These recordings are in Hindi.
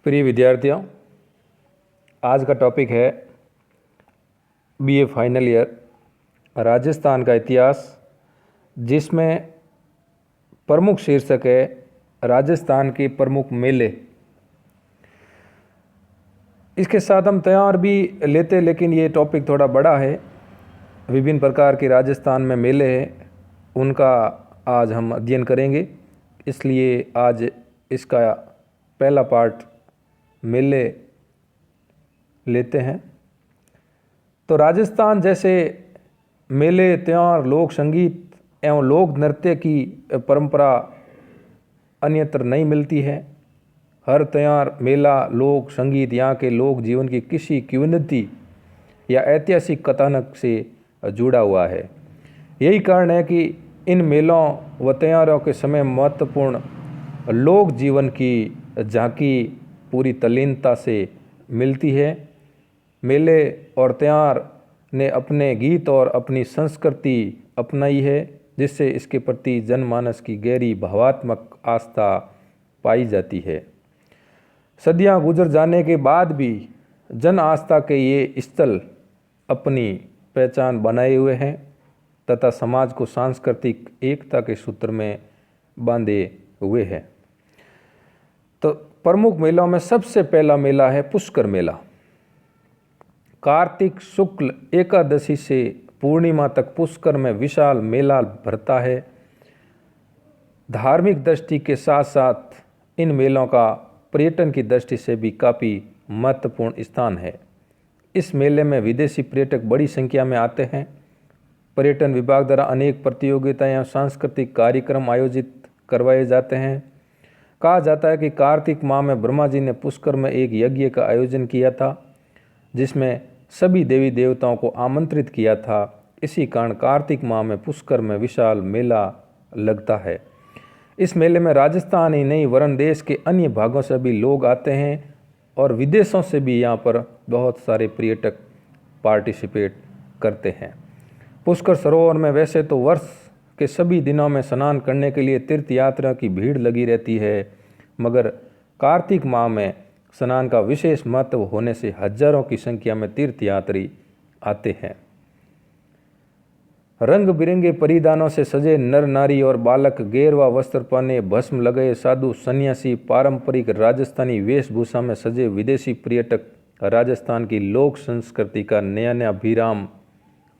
प्रिय विद्यार्थियों, आज का टॉपिक है बीए फाइनल ईयर राजस्थान का इतिहास, जिसमें प्रमुख शीर्षक है राजस्थान के प्रमुख मेले। इसके साथ हम त्यौहार भी लेते, लेकिन ये टॉपिक थोड़ा बड़ा है। विभिन्न प्रकार के राजस्थान में मेले हैं, उनका आज हम अध्ययन करेंगे। इसलिए आज इसका पहला पार्ट मेले लेते हैं। तो राजस्थान जैसे मेले, त्यौहार, लोक संगीत एवं लोक नृत्य की परंपरा अन्यत्र नहीं मिलती है। हर त्यौहार, मेला, लोक संगीत यहाँ के लोक जीवन की किसी किंवदंती या ऐतिहासिक कथानक से जुड़ा हुआ है। यही कारण है कि इन मेलों व त्योहारों के समय महत्वपूर्ण लोक जीवन की झांकी पूरी तल्लीनता से मिलती है। मेले और त्यौहार ने अपने गीत और अपनी संस्कृति अपनाई है, जिससे इसके प्रति जनमानस की गहरी भावात्मक आस्था पाई जाती है। सदियां गुजर जाने के बाद भी जन आस्था के ये स्थल अपनी पहचान बनाए हुए हैं तथा समाज को सांस्कृतिक एकता के सूत्र में बांधे हुए हैं। तो प्रमुख मेलों में सबसे पहला मेला है पुष्कर मेला। कार्तिक शुक्ल एकादशी से पूर्णिमा तक पुष्कर में विशाल मेला भरता है। धार्मिक दृष्टि के साथ साथ इन मेलों का पर्यटन की दृष्टि से भी काफ़ी महत्वपूर्ण स्थान है। इस मेले में विदेशी पर्यटक बड़ी संख्या में आते हैं। पर्यटन विभाग द्वारा अनेक प्रतियोगिताएं या सांस्कृतिक कार्यक्रम आयोजित करवाए जाते हैं। कहा जाता है कि कार्तिक माह में ब्रह्मा जी ने पुष्कर में एक यज्ञ का आयोजन किया था, जिसमें सभी देवी देवताओं को आमंत्रित किया था। इसी कारण कार्तिक माह में पुष्कर में विशाल मेला लगता है। इस मेले में राजस्थान ही नहीं वरन देश के अन्य भागों से भी लोग आते हैं और विदेशों से भी यहाँ पर बहुत सारे पर्यटक पार्टिसिपेट करते हैं। पुष्कर सरोवर में वैसे तो वर्ष के सभी दिनों में स्नान करने के लिए तीर्थ यात्रा की भीड़ लगी रहती है, मगर कार्तिक माह में स्नान का विशेष महत्व होने से हजारों की संख्या में तीर्थयात्री आते हैं। रंग बिरंगे परिधानों से सजे नर नारी और बालक, गेरवा वस्त्र पहने, भस्म लगाए साधु सन्यासी, पारंपरिक राजस्थानी वेशभूषा में सजे विदेशी पर्यटक राजस्थान की लोक संस्कृति का नया नया अभिराम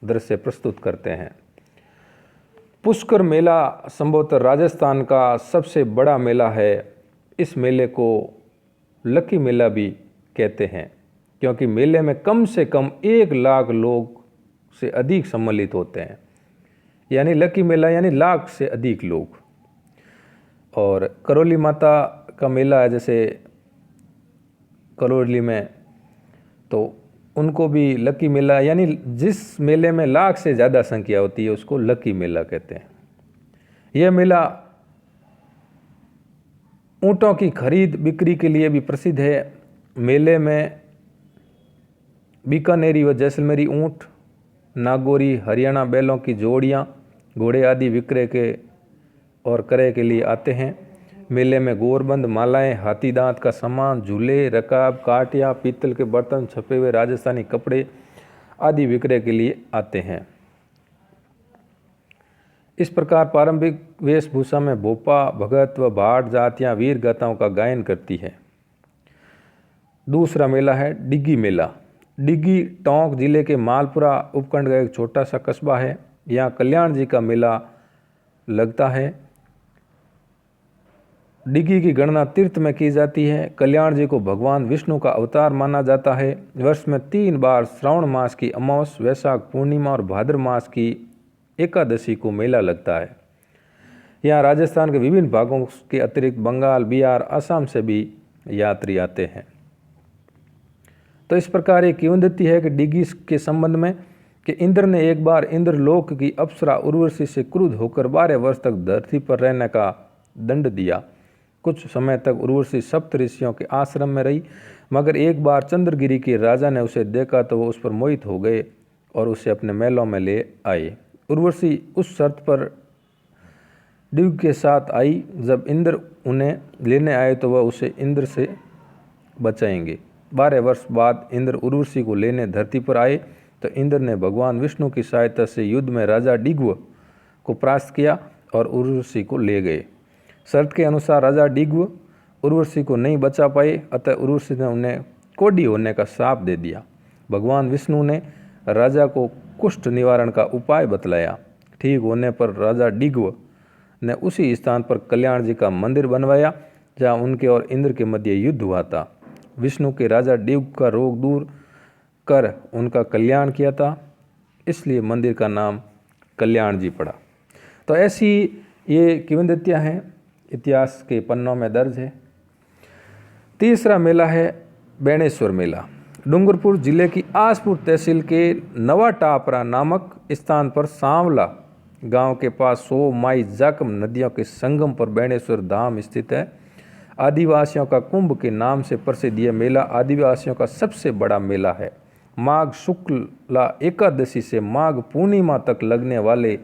दृश्य प्रस्तुत करते हैं। पुष्कर मेला संभवतः राजस्थान का सबसे बड़ा मेला है। इस मेले को लकी मेला भी कहते हैं, क्योंकि मेले में कम से कम 1 लाख लोग से अधिक सम्मिलित होते हैं। यानी लकी मेला यानी लाख से अधिक लोग। और करौली माता का मेला है जैसे करौली में, तो उनको भी लकी मेला, यानी जिस मेले में लाख से ज़्यादा संख्या होती है उसको लकी मेला कहते हैं। यह मेला ऊँटों की खरीद बिक्री के लिए भी प्रसिद्ध है। मेले में बीकानेरी व जैसलमेरी ऊँट, नागौरी हरियाणा बैलों की जोड़ियाँ, घोड़े आदि विक्रय के और क्रय के लिए आते हैं। मेले में गोरबंद, मालाएं, हाथी दांत का सामान, झूले, रकाब, काटिया, पीतल के बर्तन, छपे हुए राजस्थानी कपड़े आदि विक्रय के लिए आते हैं। इस प्रकार पारंपरिक वेशभूषा में भोपा, भगत व भाट जातियां वीर गाथाओं का गायन करती है। दूसरा मेला है डिग्गी मेला। डिग्गी टोंक जिले के मालपुरा उपखंड का एक छोटा सा कस्बा है। यहाँ कल्याण जी का मेला लगता है। डिग्गी की गणना तीर्थ में की जाती है। कल्याण जी को भगवान विष्णु का अवतार माना जाता है। वर्ष में 3 बार श्रावण मास की अमावस, वैशाख पूर्णिमा और भाद्र मास की एकादशी को मेला लगता है। यहाँ राजस्थान के विभिन्न भागों के अतिरिक्त बंगाल, बिहार, असम से भी यात्री आते हैं। तो इस प्रकार एक किंवदंती है कि डिग्गी के संबंध में कि इंद्र ने एक बार इंद्रलोक की अप्सरा उर्वशी से क्रुद्ध होकर 12 वर्ष तक धरती पर रहने का दंड दिया। कुछ समय तक उर्वशी सप्त ऋषियों के आश्रम में रही, मगर एक बार चंद्रगिरी के राजा ने उसे देखा तो वो उस पर मोहित हो गए और उसे अपने महलों में ले आए। उर्वशी उस शर्त पर डिग्गी के साथ आई, जब इंद्र उन्हें लेने आए तो वह उसे इंद्र से बचाएंगे। 12 वर्ष बाद इंद्र उर्वशी को लेने धरती पर आए तो इंद्र ने भगवान विष्णु की सहायता से युद्ध में राजा डिग्व को परास्त किया और उर्वशी को ले गए। शर्त के अनुसार राजा डिग्व उर्वशी को नहीं बचा पाए, अतः उर्वशी ने उन्हें कोढ़ी होने का श्राप दे दिया। भगवान विष्णु ने राजा को कुष्ठ निवारण का उपाय बतलाया। ठीक होने पर राजा डिग्व ने उसी स्थान पर कल्याण जी का मंदिर बनवाया जहाँ उनके और इंद्र के मध्य युद्ध हुआ था। विष्णु के राजा डिग्व का रोग दूर कर उनका कल्याण किया था, इसलिए मंदिर का नाम कल्याण जी पड़ा। तो ऐसी ये किंवदंतियाँ हैं, इतिहास के पन्नों में दर्ज है। तीसरा मेला है बेणेश्वर मेला। डूंगरपुर जिले की आसपुर तहसील के नवा टापरा नामक स्थान पर सांवला गांव के पास 100 माई जाकम नदियों के संगम पर बेणेश्वर धाम स्थित है। आदिवासियों का कुंभ के नाम से प्रसिद्ध यह मेला आदिवासियों का सबसे बड़ा मेला है। माघ शुक्ला एकादशी से माघ पूर्णिमा तक लगने वाले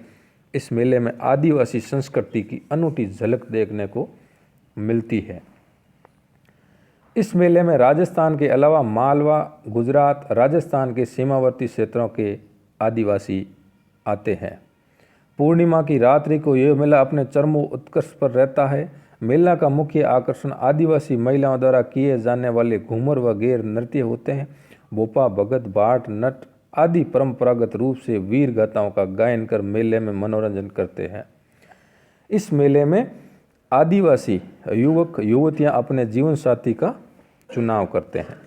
इस मेले में आदिवासी संस्कृति की अनूठी झलक देखने को मिलती है। इस मेले में राजस्थान के अलावा मालवा, गुजरात, राजस्थान के सीमावर्ती क्षेत्रों के आदिवासी आते हैं। पूर्णिमा की रात्रि को यह मेला अपने चरमोत्कर्ष पर रहता है। मेला का मुख्य आकर्षण आदिवासी महिलाओं द्वारा किए जाने वाले घूमर व गैर नृत्य होते हैं। बोपा, भगत, भाट, नट आदि परंपरागत रूप से वीर गाथाओं का गायन कर मेले में मनोरंजन करते हैं। इस मेले में आदिवासी युवक युवतियां अपने जीवन साथी का चुनाव करते हैं।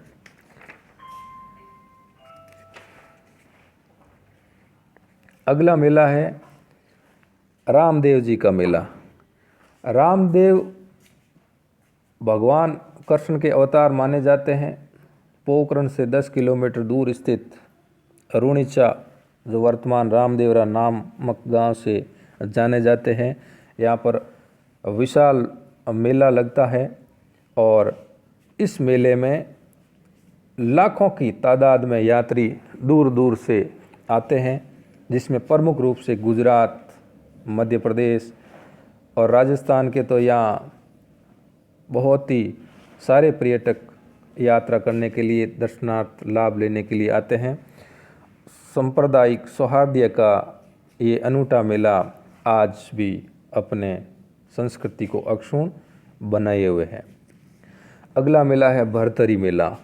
अगला मेला है रामदेव जी का मेला। रामदेव भगवान कृष्ण के अवतार माने जाते हैं। पोखरण से 10 किलोमीटर दूर स्थित रुणिचा, जो वर्तमान रामदेवरा नामक गांव से जाने जाते हैं, यहाँ पर विशाल मेला लगता है और इस मेले में लाखों की तादाद में यात्री दूर दूर से आते हैं, जिसमें प्रमुख रूप से गुजरात, मध्य प्रदेश और राजस्थान के तो यहाँ बहुत ही सारे पर्यटक यात्रा करने के लिए, दर्शनार्थ लाभ लेने के लिए आते हैं। सांप्रदायिक सौहार्द का ये अनूठा मेला आज भी अपने संस्कृति को अक्षुण्ण बनाए हुए है। अगला मेला है भरतरी मेला।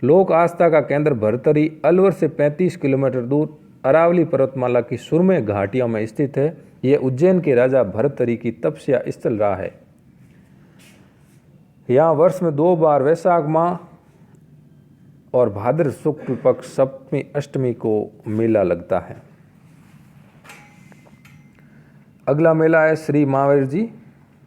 लोक आस्था का केंद्र भरतरी अलवर से 35 किलोमीटर दूर अरावली पर्वतमाला की सुरम्य घाटियों में स्थित है। यह उज्जैन के राजा भरतरी की तपस्या स्थल रहा है। यहाँ वर्ष में 2 बार वैशाख माह और भाद्र शुक्ल पक्ष सप्तमी अष्टमी को मेला लगता है। अगला मेला है श्री महावीर जी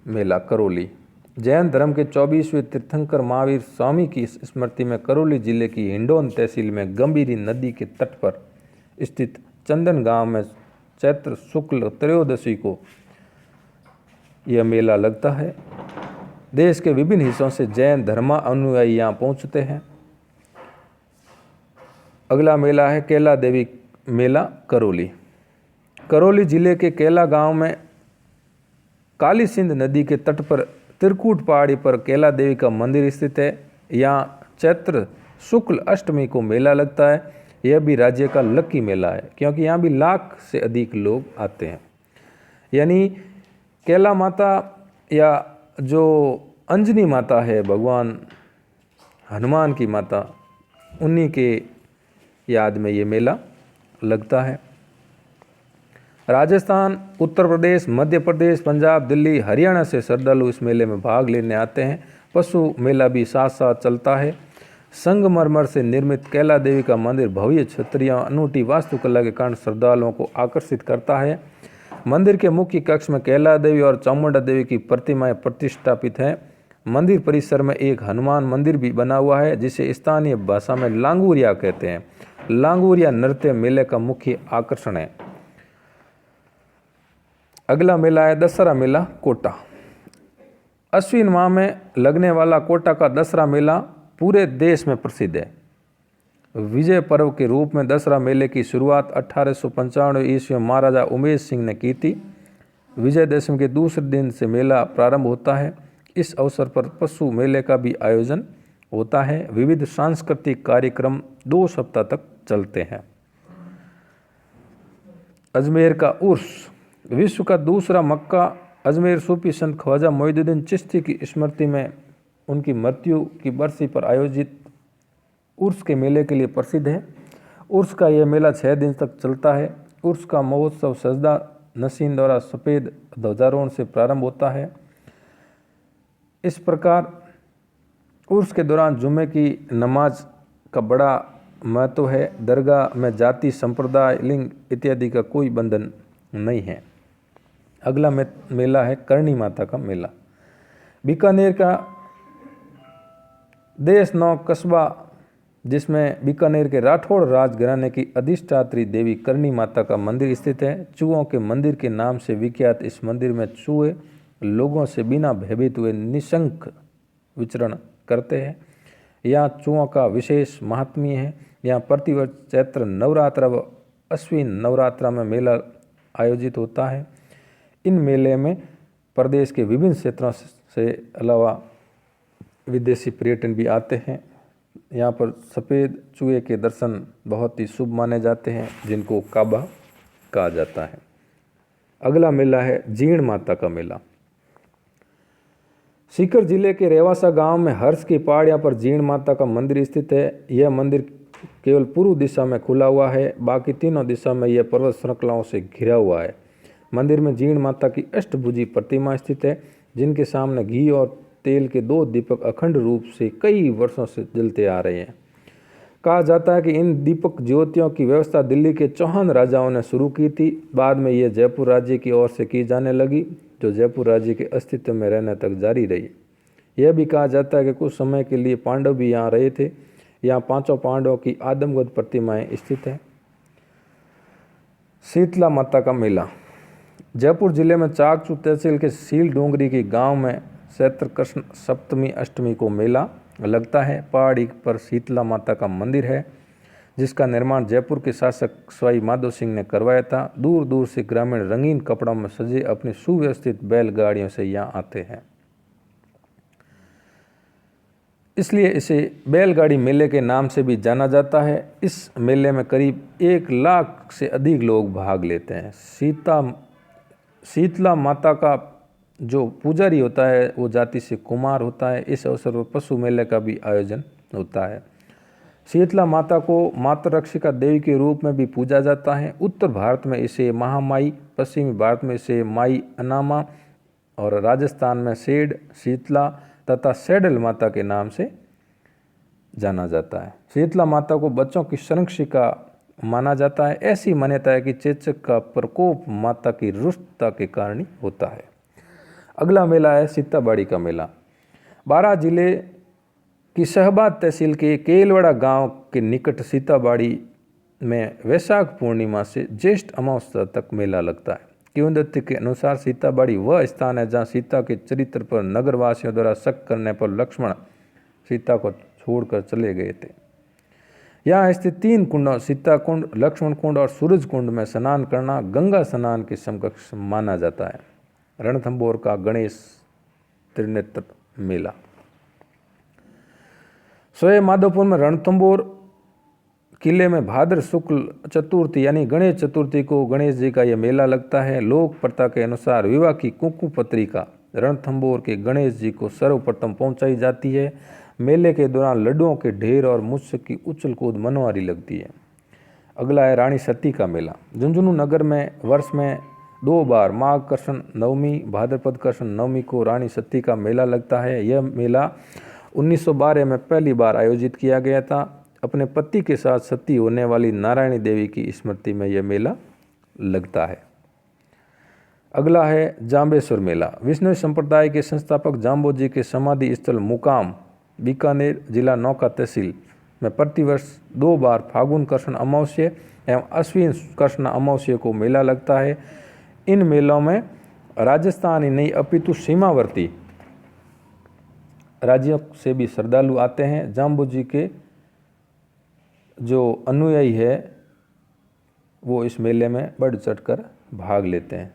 मेला करौली। जैन धर्म के 24वें तीर्थंकर महावीर स्वामी की स्मृति में करौली जिले की हिंडौन तहसील में गंभीरी नदी के तट पर स्थित चंदन गांव में चैत्र शुक्ल त्रयोदशी को यह मेला लगता है। देश के विभिन्न हिस्सों से जैन धर्मानुयायी यहाँ पहुँचते हैं। अगला मेला है कैला देवी मेला करौली। करौली जिले के कैला गांव में काली सिंध नदी के तट पर त्रिकूट पहाड़ी पर कैला देवी का मंदिर स्थित है। यहाँ चैत्र शुक्ल अष्टमी को मेला लगता है। यह भी राज्य का लकी मेला है, क्योंकि यहाँ भी लाख से अधिक लोग आते हैं। यानी कैला माता या जो अंजनी माता है, भगवान हनुमान की माता, उन्हीं के याद में ये मेला लगता है। राजस्थान, उत्तर प्रदेश, मध्य प्रदेश, पंजाब, दिल्ली, हरियाणा से श्रद्धालु इस मेले में भाग लेने आते हैं। पशु मेला भी साथ साथ चलता है। संगमरमर से निर्मित कैला देवी का मंदिर भव्य क्षत्रिय अनूठी वास्तुकला के कारण श्रद्धालुओं को आकर्षित करता है। मंदिर के मुख्य कक्ष में कैला देवी और चामुंडा देवी की प्रतिमाएं प्रतिष्ठापित हैं। मंदिर परिसर में एक हनुमान मंदिर भी बना हुआ है, जिसे स्थानीय भाषा में लांगूरिया कहते हैं। लांगूरिया नृत्य मेले का मुख्य आकर्षण है। अगला मेला है दशहरा मेला कोटा। अश्विन माह में लगने वाला कोटा का दशहरा मेला पूरे देश में प्रसिद्ध है। विजय पर्व के रूप में दशहरा मेले की शुरुआत 1895 ईस्वी में महाराजा उमेश सिंह ने की थी। विजयदशमी के दूसरे दिन से मेला प्रारंभ होता है। इस अवसर पर पशु मेले का भी आयोजन होता है। विविध सांस्कृतिक कार्यक्रम 2 सप्ताह तक चलते हैं। अजमेर का उर्स। विश्व का दूसरा मक्का अजमेर सूफी संत ख्वाजा मोइनुद्दीन चिश्ती की स्मृति में उनकी मृत्यु की बरसी पर आयोजित उर्स के मेले के लिए प्रसिद्ध है। उर्स का यह मेला 6 दिन तक चलता है। उर्स का महोत्सव सजदा नशीन द्वारा सफ़ेद ध्वजारोहण से प्रारंभ होता है। इस प्रकार उर्स के दौरान जुमे की नमाज का बड़ा महत्व है। दरगाह में जाति, संप्रदाय, लिंग इत्यादि का कोई बंधन नहीं है। अगला मेला है करणी माता का मेला। बीकानेर का देश नौ कस्बा, जिसमें बीकानेर के राठौड़ राजघराने की अधिष्ठात्री देवी करणी माता का मंदिर स्थित है। चूहों के मंदिर के नाम से विख्यात इस मंदिर में चूहे लोगों से बिना भयभीत हुए निशंक विचरण करते हैं। यहाँ चूहों का विशेष महात्म्य है। यहाँ प्रतिवर्ष चैत्र नवरात्र व अश्विन नवरात्रा में मेला आयोजित होता है। इन मेले में प्रदेश के विभिन्न क्षेत्रों से अलावा विदेशी पर्यटन भी आते हैं। यहाँ पर सफ़ेद चूहे के दर्शन बहुत ही शुभ माने जाते हैं, जिनको काबा कहा जाता है। अगला मेला है जीण माता का मेला। सीकर जिले के रेवासा गांव में हर्ष की पहाड़ियाँ पर जीण माता का मंदिर स्थित है। यह मंदिर केवल पूर्व दिशा में खुला हुआ है, बाकी तीनों दिशा में यह पर्वत श्रृंखलाओं से घिरा हुआ है। मंदिर में जीण माता की अष्टभुजी प्रतिमा स्थित है, जिनके सामने घी और तेल के 2 दीपक अखंड रूप से कई वर्षों से जलते आ रहे हैं। कहा जाता है कि इन दीपक ज्योतियों की व्यवस्था दिल्ली के चौहान राजाओं ने शुरू की थी। बाद में यह जयपुर राज्य की ओर से की जाने लगी, जो जयपुर राज्य के अस्तित्व में रहने तक जारी रही। यह भी कहा जाता है कि कुछ समय के लिए पांडव भी यहाँ रहे थे। यहाँ 5 पांडवों की आदमगत प्रतिमाएं स्थित हैं। शीतला माता का मेला। जयपुर जिले में चाकचू तहसील के सील डोंगरी के गांव में चैत्र कृष्ण सप्तमी अष्टमी को मेला लगता है। पहाड़ी पर शीतला माता का मंदिर है, जिसका निर्माण जयपुर के शासक सवाई माधो सिंह ने करवाया था। दूर दूर से ग्रामीण रंगीन कपड़ों में सजे अपनी सुव्यवस्थित बैलगाड़ियों से यहाँ आते हैं, इसलिए इसे बैलगाड़ी मेले के नाम से भी जाना जाता है। इस मेले में करीब 1 लाख से अधिक लोग भाग लेते हैं। शीतला माता का जो पुजारी होता है वो जाति से कुमार होता है। इस अवसर पर पशु मेले का भी आयोजन होता है। शीतला माता को मातृ रक्षिका देवी के रूप में भी पूजा जाता है। उत्तर भारत में इसे महामाई, पश्चिमी भारत में इसे माई अनामा और राजस्थान में सेड, शीतला तथा सैडल माता के नाम से जाना जाता है। शीतला माता को बच्चों की संरक्षिका माना जाता है। ऐसी मान्यता है कि चेचक का प्रकोप माता की रुष्टता के कारण ही होता है। अगला मेला है सीताबाड़ी का मेला। बारां जिले की शहबाद तहसील के केलवाड़ा गांव के निकट सीताबाड़ी में वैशाख पूर्णिमा से ज्येष्ठ अमावस्या तक मेला लगता है। किंवदंती के अनुसार सीताबाड़ी वह स्थान है जहां सीता के चरित्र पर नगरवासियों द्वारा शक करने पर लक्ष्मण सीता को छोड़कर चले गए थे। यहाँ स्थित 3 कुंडों सीता कुंड, लक्ष्मण कुंड और सूरज कुंड में स्नान करना गंगा स्नान के समकक्ष माना जाता है। रणथंभौर का गणेश त्रिनेत्र मेला। सोए माधोपुर में रणथंभौर किले में भाद्र शुक्ल चतुर्थी यानी गणेश चतुर्थी को गणेश जी का यह मेला लगता है। लोक प्रथा के अनुसार विवाह की कुंकु पत्रिका रणथंभौर के गणेश जी को सर्वप्रथम पहुंचाई जाती है। मेले के दौरान लड्डुओं के ढेर और मूषक की उछल कूद मनोहारी लगती है। अगला है रानी सती का मेला। झुंझुनू नगर में वर्ष में 2 बार माघ कृष्ण नवमी, भाद्रपद कृष्ण नवमी को रानी सती का मेला लगता है। यह मेला 1912 में पहली बार आयोजित किया गया था। अपने पति के साथ सती होने वाली नारायणी देवी की स्मृति में यह मेला लगता है। अगला है जांबेश्वर मेला। विष्णु संप्रदाय के संस्थापक जाम्बो जी के समाधि स्थल मुकाम बीकानेर जिला नौका तहसील में प्रतिवर्ष 2 बार फागुन कृष्ण अमावस्या एवं अश्विन कृष्ण अमावस्या को मेला लगता है। इन मेलों में राजस्थान ही नहीं अपितु सीमावर्ती राज्यों से भी श्रद्धालु आते हैं। जाम्बू जी के जो अनुयायी है वो इस मेले में बढ़ चढ़कर भाग लेते हैं।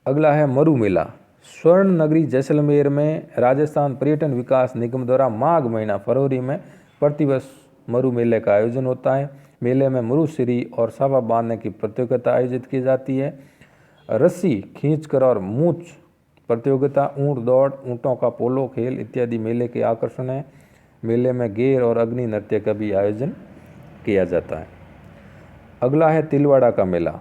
अगला है मरु मेला। स्वर्ण नगरी जैसलमेर में राजस्थान पर्यटन विकास निगम द्वारा माघ महीना फरवरी में प्रतिवर्ष मरु मेले का आयोजन होता है। मेले में मरुसीरी और साफा बांधने की प्रतियोगिता आयोजित की जाती है। रस्सी खींचकर और मूंछ प्रतियोगिता, ऊंट दौड़, ऊंटों का पोलो खेल इत्यादि मेले के आकर्षण हैं। मेले में गेर और अग्नि नृत्य का भी आयोजन किया जाता है। अगला है तिलवाड़ा का मेला।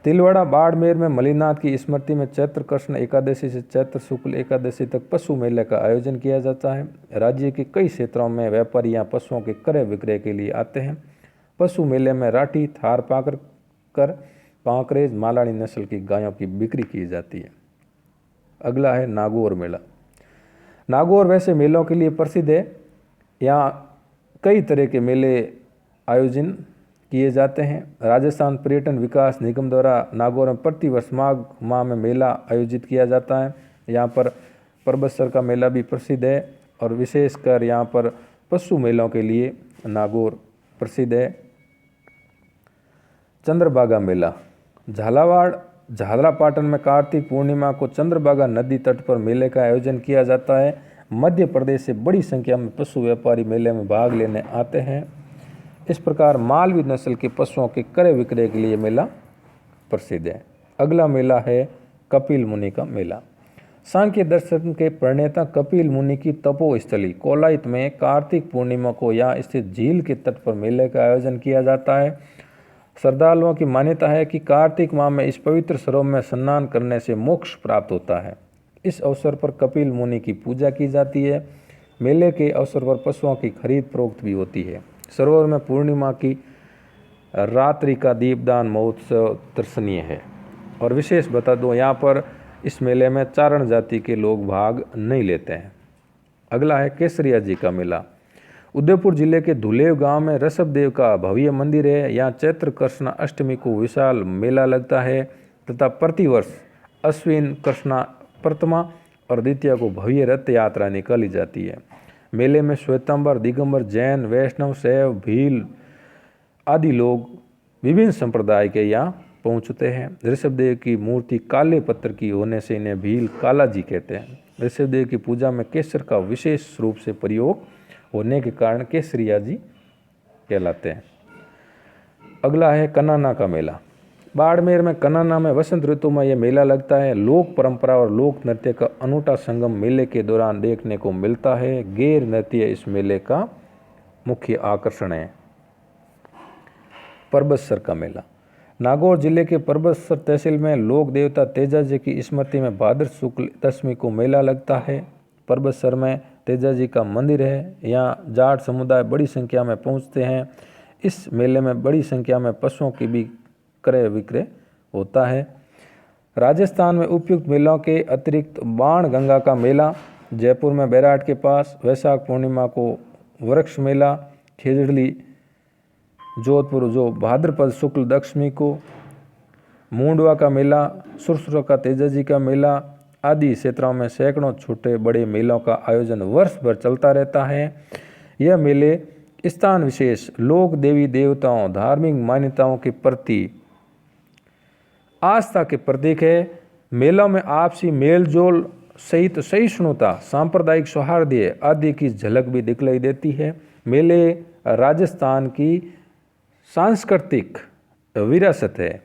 तिलवाड़ा बाड़मेर में मलिनाथ की स्मृति में चैत्र कृष्ण एकादशी से चैत्र शुक्ल एकादशी तक पशु मेले का आयोजन किया जाता है। राज्य के कई क्षेत्रों में व्यापारी यहाँ पशुओं के क्रय विक्रय के लिए आते हैं। पशु मेले में राठी, थार पाकर, पांकरेज, मालानी नस्ल की गायों की बिक्री की जाती है। अगला है नागौर मेला। नागौर वैसे मेलों के लिए प्रसिद्ध है। यहाँ कई तरह के मेले आयोजन किए जाते हैं। राजस्थान पर्यटन विकास निगम द्वारा नागौर में प्रतिवर्ष माघ माह में मेला आयोजित किया जाता है। यहाँ पर परबतसर का मेला भी प्रसिद्ध है और विशेषकर यहाँ पर पशु मेलों के लिए नागौर प्रसिद्ध है। चंद्रभागा मेला। झालरापाटन में कार्तिक पूर्णिमा को चंद्रभागा नदी तट पर मेले का आयोजन किया जाता है। मध्य प्रदेश से बड़ी संख्या में पशु व्यापारी मेले में भाग लेने आते हैं। इस प्रकार मालवी नस्ल के पशुओं के क्रय विक्रय के लिए मेला प्रसिद्ध है। अगला मेला है कपिल मुनि का मेला। सांख्य दर्शन के प्रणेता कपिल मुनि की तपोस्थली कोलायत में कार्तिक पूर्णिमा को यहाँ स्थित झील के तट पर मेले का आयोजन किया जाता है। श्रद्धालुओं की मान्यता है कि कार्तिक माह में इस पवित्र सरोवर में स्नान करने से मोक्ष प्राप्त होता है। इस अवसर पर कपिल मुनि की पूजा की जाती है। मेले के अवसर पर पशुओं की खरीद फरोख्त भी होती है। सरोवर में पूर्णिमा की रात्रि का दीपदान महोत्सव दर्शनीय है। और विशेष बता दूं, यहाँ पर इस मेले में चारण जाति के लोग भाग नहीं लेते हैं। अगला है केसरिया जी का मेला। उदयपुर जिले के धुलेव गांव में ऋषभदेव का भव्य मंदिर है। यहाँ चैत्र कृष्ण अष्टमी को विशाल मेला लगता है तथा प्रतिवर्ष अश्विन कृष्णा प्रथमा और द्वितीया को भव्य रथ यात्रा निकाली जाती है। मेले में श्वेतांबर, दिगंबर, जैन, वैष्णव, शैव, भील आदि लोग विभिन्न संप्रदाय के यहाँ पहुँचते हैं। ऋषभदेव की मूर्ति काले पत्थर की होने से इन्हें भील काला जी कहते हैं। ऋषभदेव की पूजा में केसर का विशेष रूप से प्रयोग होने के कारण केसरिया जी कहलाते हैं। अगला है कन्नाना का मेला। बाड़मेर में कन्नाना में वसंत ऋतु में यह मेला लगता है। लोक परंपरा और लोक नृत्य का अनूठा संगम मेले के दौरान देखने को मिलता है। गेर नृत्य इस मेले का मुख्य आकर्षण है। परबतसर का मेला। नागौर जिले के परबतसर तहसील में लोक देवता तेजा जी की स्मृति में भाद्र शुक्ल दशमी को मेला लगता है। परबतसर में तेजा जी का मंदिर है। यहाँ जाट समुदाय बड़ी संख्या में पहुँचते हैं। इस मेले में बड़ी संख्या में पशुओं की भी क्रय विक्रय होता है। राजस्थान में उपयुक्त मेलों के अतिरिक्त बाण गंगा का मेला जयपुर में बैराट के पास, वैशाख पूर्णिमा को वृक्ष मेला, खेजड़ली जोधपुर जो भाद्रपद शुक्ल दशमी को, मूंडवा का मेला, सुरसुरा का तेजा जी का मेला आदि क्षेत्रों में सैकड़ों छोटे बड़े मेलों का आयोजन वर्ष भर चलता रहता है। यह मेले स्थान विशेष, लोक देवी देवताओं, धार्मिक मान्यताओं के प्रति आस्था के प्रतीक है। मेलों में आपसी मेलजोल सहित सहिष्णुता, सांप्रदायिक सौहार्द आदि की झलक भी दिखलाई देती है। मेले राजस्थान की सांस्कृतिक विरासत है।